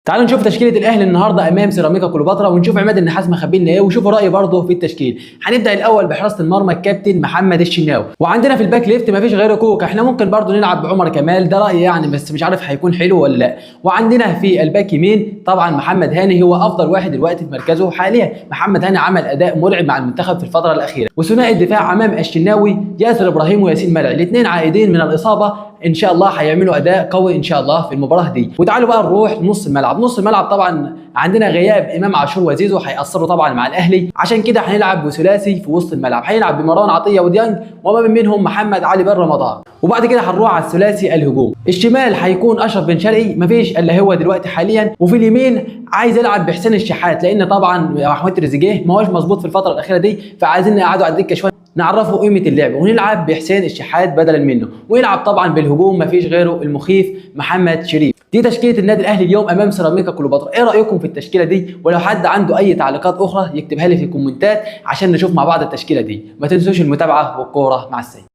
تعالوا نشوف تشكيله الاهلي النهارده امام سيراميكا كليوباترا، ونشوف عماد النحاس مخبي لنا ايه، وشوفوا رايي برضه في التشكيل. هنبدا الاول بحراسه المرمى الكابتن محمد الشناوي، وعندنا في الباك ليفت مفيش غير كوكا. احنا ممكن برضه نلعب بعمر كمال، ده رايي يعني، بس مش عارف هيكون حلو ولا لا. وعندنا في الباك يمين طبعا محمد هاني هو افضل واحد دلوقتي في مركزه حاليا. محمد هاني عمل اداء مرعب مع المنتخب في الفتره الاخيره. وثنائي الدفاع امام الشناوي ياسر ابراهيم وياسين مرعي، الاثنين عائدين من الاصابه، ان شاء الله هيعملوا اداء قوي ان شاء الله في المباراه دي. وتعالوا بقى نروح نص الملعب. نص الملعب طبعا عندنا غياب امام عاشور وزيزو هيأثروا طبعا مع الاهلي، عشان كده هنلعب بثلاثي في وسط الملعب، هيلعب بمروان عطيه وديانج، وما منهم محمد علي بن رمضان. وبعد كده هنروح على الثلاثي الهجوم. الشمال هيكون اشرف بن شرقي، مفيش الا هو دلوقتي حاليا. وفي اليمين عايز العب بحسين الشحات، لان طبعا محمود تريزيجيه ما هوش مظبوط في الفتره الاخيره دي، فعايزين نقعده على الدكه شويه نعرفه قيمه اللعب، ونلعب بحسين الشحات بدلا منه. ويلعب طبعا بالهجوم مفيش غيره المخيف محمد شريف. دي تشكيله النادي الاهلي اليوم امام سيراميكا كليوباترا. ايه رايكم في التشكيله دي؟ ولو حد عنده اي تعليقات اخرى يكتبها لي في الكومنتات عشان نشوف مع بعض التشكيله دي. ما تنسوش المتابعه والكوره مع السلامه.